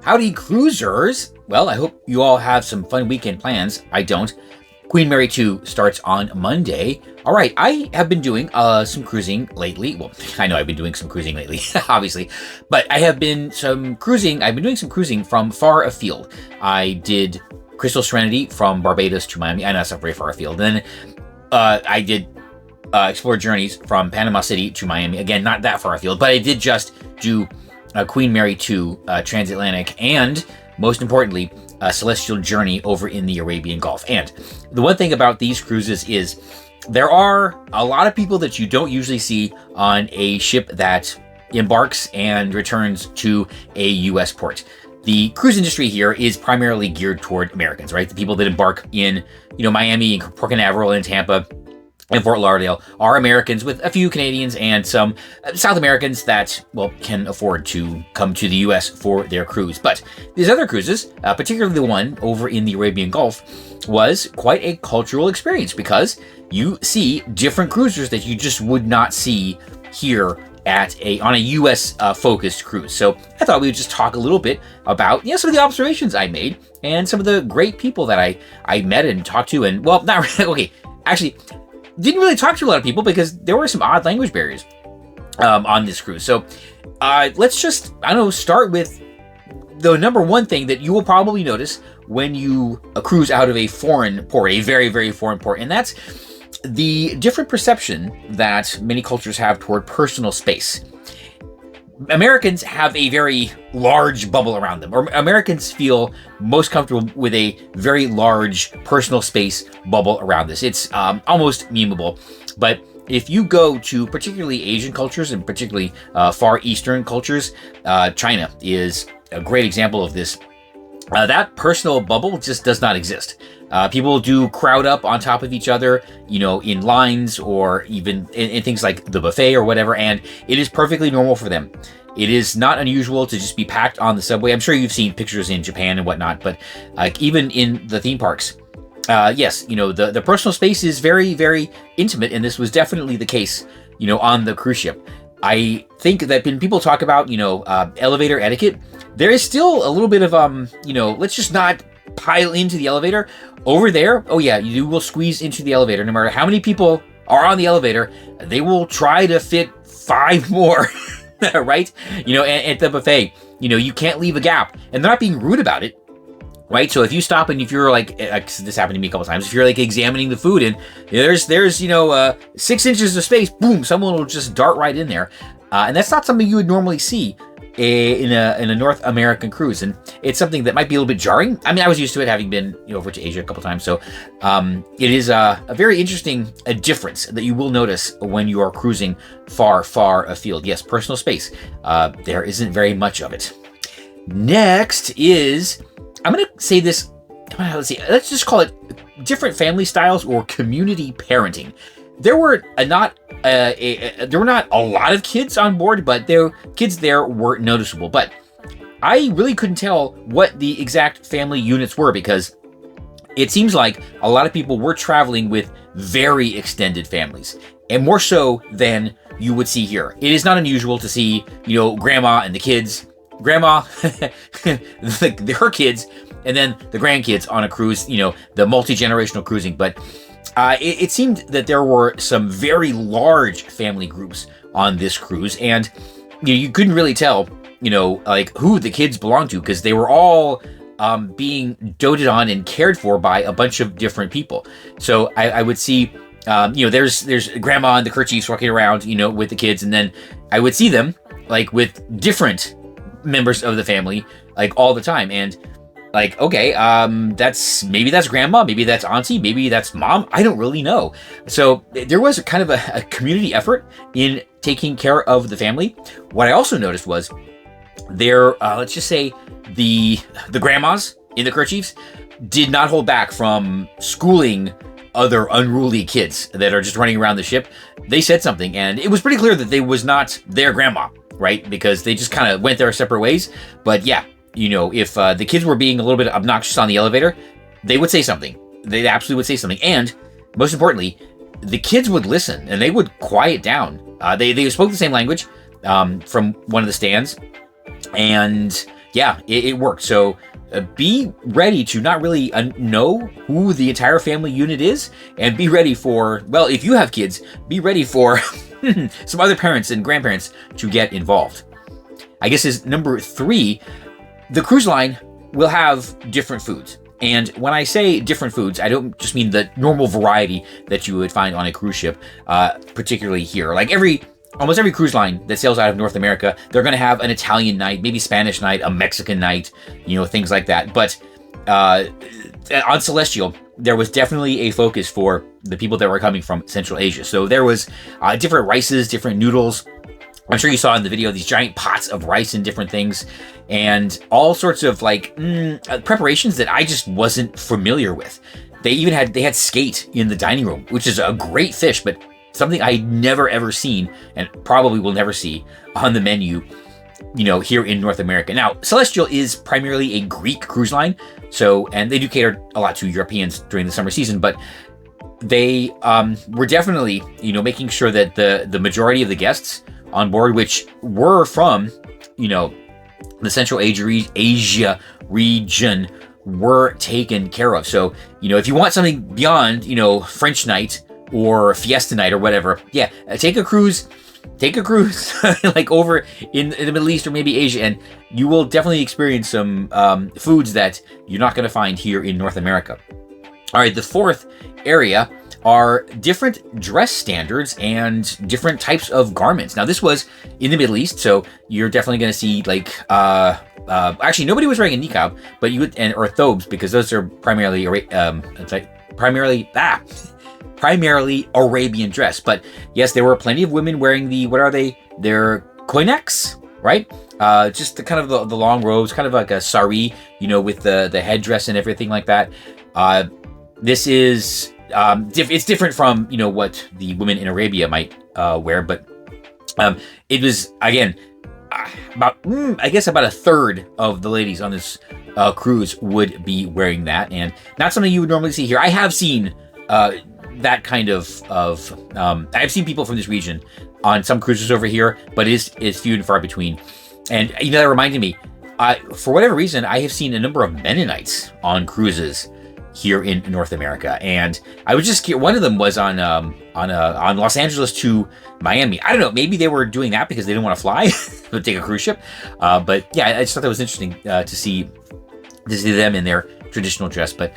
Howdy cruisers! Well, I hope you all have some fun weekend plans. I don't. Queen Mary 2 starts on Monday. All right, I have been doing some cruising lately. Well, I know I've been doing some cruising lately, obviously, but I've been doing some cruising from far afield. I did Crystal Serenity from Barbados to Miami. I know that's not very far afield. Then I did Explora Journeys from Panama City to Miami. Again, not that far afield, but I did just do Queen Mary 2 transatlantic, and most importantly, Celestyal Journey over in the Arabian Gulf. And the one thing about these cruises is there are a lot of people that you don't usually see on a ship that embarks and returns to a U.S. port. The cruise industry here is primarily geared toward Americans, right? The people that embark in, Miami, Port Canaveral, and Tampa, and Fort Lauderdale are Americans, with a few Canadians and some South Americans that, can afford to come to the U.S. for their cruise. But these other cruises, particularly the one over in the Arabian Gulf, was quite a cultural experience because you see different cruisers that you just would not see here on a U.S. focused cruise. So I thought we would just talk a little bit about some of the observations I made and some of the great people that I met and talked to. And not really, okay, actually, didn't really talk to a lot of people because there were some odd language barriers on this cruise. So let's just, start with the number one thing that you will probably notice when you cruise out of a foreign port, a very, very foreign port, and that's the different perception that many cultures have toward personal space. Americans have a very large bubble around them, or Americans feel most comfortable with a very large personal space bubble around this. It's almost memeable. But if you go to particularly Asian cultures and particularly Far Eastern cultures, China is a great example of this. That personal bubble just does not exist. People do crowd up on top of each other, in lines or even in things like the buffet or whatever, and it is perfectly normal for them. It is not unusual to just be packed on the subway. I'm sure you've seen pictures in Japan and whatnot, but even in the theme parks, yes, the personal space is very, very intimate, and this was definitely the case, on the cruise ship. I think that when people talk about, elevator etiquette, there is still a little bit of, let's just not pile into the elevator. Over there, oh yeah, you will squeeze into the elevator. No matter how many people are on the elevator, they will try to fit 5 more, right? And at the buffet, you can't leave a gap. And they're not being rude about it, right? So if you stop and if you're like, this happened to me a couple times, if you're like examining the food and there's 6 inches of space, boom, someone will just dart right in there. And that's not something you would normally see in a North American cruise, and it's something that might be a little bit jarring. I mean, I was used to it, having been over to Asia a couple times, so it is a very interesting difference that you will notice when you are cruising far, far afield. Yes, personal space. There isn't very much of it. Next is, I'm going to say this. Let's just call it different family styles or community parenting. There were not a lot of kids on board, but kids there were noticeable. But I really couldn't tell what the exact family units were because it seems like a lot of people were traveling with very extended families, and more so than you would see here. It is not unusual to see, grandma and the kids, grandma, her kids, and then the grandkids on a cruise, the multi-generational cruising. But it seemed that there were some very large family groups on this cruise, and you couldn't really tell, who the kids belonged to because they were all being doted on and cared for by a bunch of different people. So I would see, there's grandma and the kerchiefs walking around, with the kids, and then I would see them with different members of the family all the time, and okay, maybe that's grandma, maybe that's auntie, maybe that's mom. I don't really know. So there was kind of a community effort in taking care of the family. What I also noticed was let's just say the grandmas in the kerchiefs did not hold back from schooling other unruly kids that are just running around the ship. They said something, and it was pretty clear that they was not their grandma, right? Because they just kind of went their separate ways. But yeah, if the kids were being a little bit obnoxious on the elevator, they would say something. They absolutely would say something. And most importantly, the kids would listen and they would quiet down. They spoke the same language from one of the stands. And Yeah, it worked. So be ready to not really know who the entire family unit is, and be ready for, well, if you have kids, be ready for some other parents and grandparents to get involved. I guess is number 3, the cruise line will have different foods. And when I say different foods, I don't just mean the normal variety that you would find on a cruise ship, particularly here. Like almost every cruise line that sails out of North America, they're going to have an Italian night, maybe Spanish night, a Mexican night, things like that. But on Celestial, there was definitely a focus for the people that were coming from Central Asia. So there was different rices, different noodles. I'm sure you saw in the video these giant pots of rice and different things, and all sorts of preparations that I just wasn't familiar with. They had skate in the dining room, which is a great fish, but something I never ever seen and probably will never see on the menu, here in North America. Now, Celestial is primarily a Greek cruise line, and they do cater a lot to Europeans during the summer season, but they were definitely, making sure that the majority of the guests on board, which were from, the Central Asia region, were taken care of. So, if you want something beyond, French night or Fiesta night or whatever, yeah, take a cruise like over in the Middle East or maybe Asia, and you will definitely experience some foods that you're not going to find here in North America. All right, the 4th area are different dress standards and different types of garments. Now, this was in the Middle East, so you're definitely going to see actually nobody was wearing a niqab, but or thobes, because those are primarily Arabian dress. But yes, there were plenty of women wearing they're koineks, right? Just the kind of the long robes, kind of like a sari, with the headdress and everything like that. This is it's different from what the women in Arabia might wear, but it was again about a third of the ladies on this cruise would be wearing that, and not something you would normally see here. I have seen that kind of I've seen people from this region on some cruises over here, but it's few and far between. And that reminded me, for whatever reason, I have seen a number of Mennonites on cruises here in North America, and I was just one of them was on Los Angeles to Miami. I don't know, maybe they were doing that because they didn't want to fly, but take a cruise ship. But yeah, I just thought that was interesting to see them in their traditional dress. But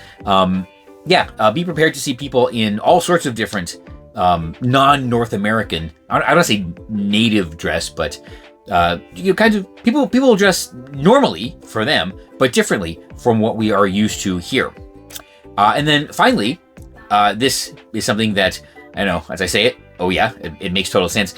be prepared to see people in all sorts of different non-North American. I don't want to say native dress, but kinds of people will dress normally for them, but differently from what we are used to here. And then finally, this is something that, I know, as I say it, oh yeah, it makes total sense.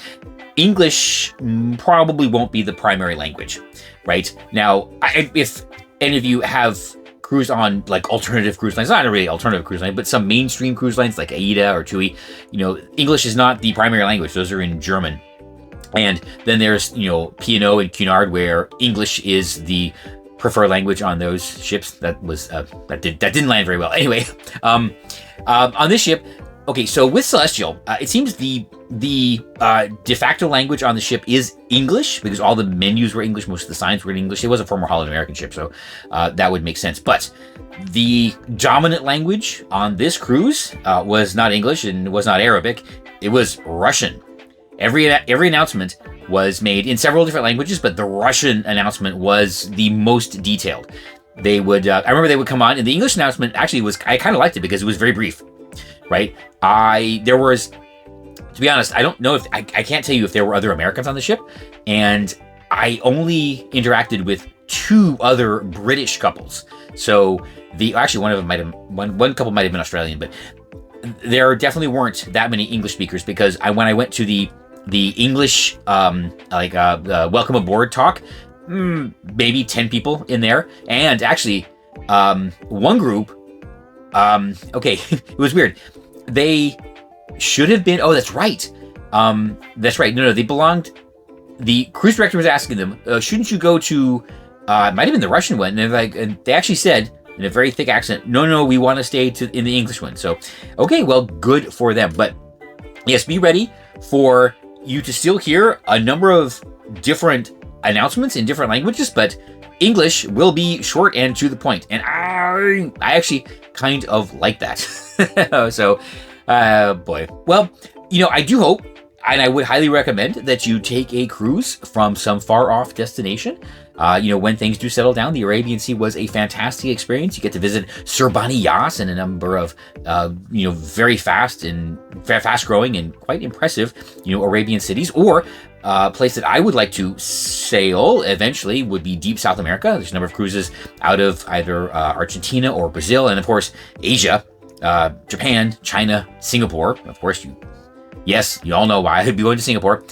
English probably won't be the primary language, right? Now, if any of you have cruised on alternative cruise lines, not really alternative cruise line, but some mainstream cruise lines like AIDA or TUI, English is not the primary language. Those are in German. And then there's, P&O and Cunard, where English is the preferred language on those ships. That didn't land very well. Anyway, on this ship, okay, so with Celestial, it seems the de facto language on the ship is English, because all the menus were English, most of the signs were in English. It was a former Holland American ship, so that would make sense. But the dominant language on this cruise was not English and was not Arabic. It was Russian. Every announcement was made in several different languages, but the Russian announcement was the most detailed. They would, I remember they would come on, and the English announcement actually I kind of liked it because it was very brief, right? To be honest, I don't know I can't tell you if there were other Americans on the ship, and I only interacted with 2 other British couples. So actually one of them one couple might have been Australian, but there definitely weren't that many English speakers, because when I went to the English welcome aboard talk, maybe 10 people in there, and actually one group, okay, it was weird. They should have been, that's right. No, they belonged, the cruise director was asking them, shouldn't you go to, it might have been the Russian one, and they actually said in a very thick accent, no, we want to stay in the English one. So, okay, well, good for them. But yes, be ready for you to still hear a number of different announcements in different languages, but English will be short and to the point, and I actually kind of like that. So, boy. Well, I do hope, and I would highly recommend that you take a cruise from some far-off destination. When things do settle down, the Arabian Sea was a fantastic experience. You get to visit Sir Bani Yas and a number of, very fast-growing and quite impressive, Arabian cities. Or a place that I would like to sail eventually would be deep South America. There's a number of cruises out of either Argentina or Brazil, and of course Asia, Japan, China, Singapore. Of course, you all know why I'd be going to Singapore,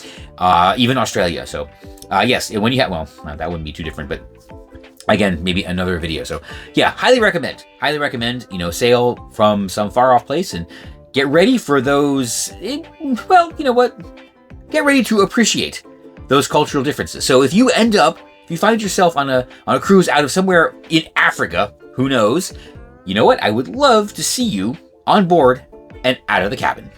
even Australia. So. Yes, when you have, that wouldn't be too different, but again, maybe another video. So yeah, highly recommend, sail from some far off place and get ready for those, get ready to appreciate those cultural differences. So if you find yourself on a cruise out of somewhere in Africa, who knows, I would love to see you on board and out of the cabin.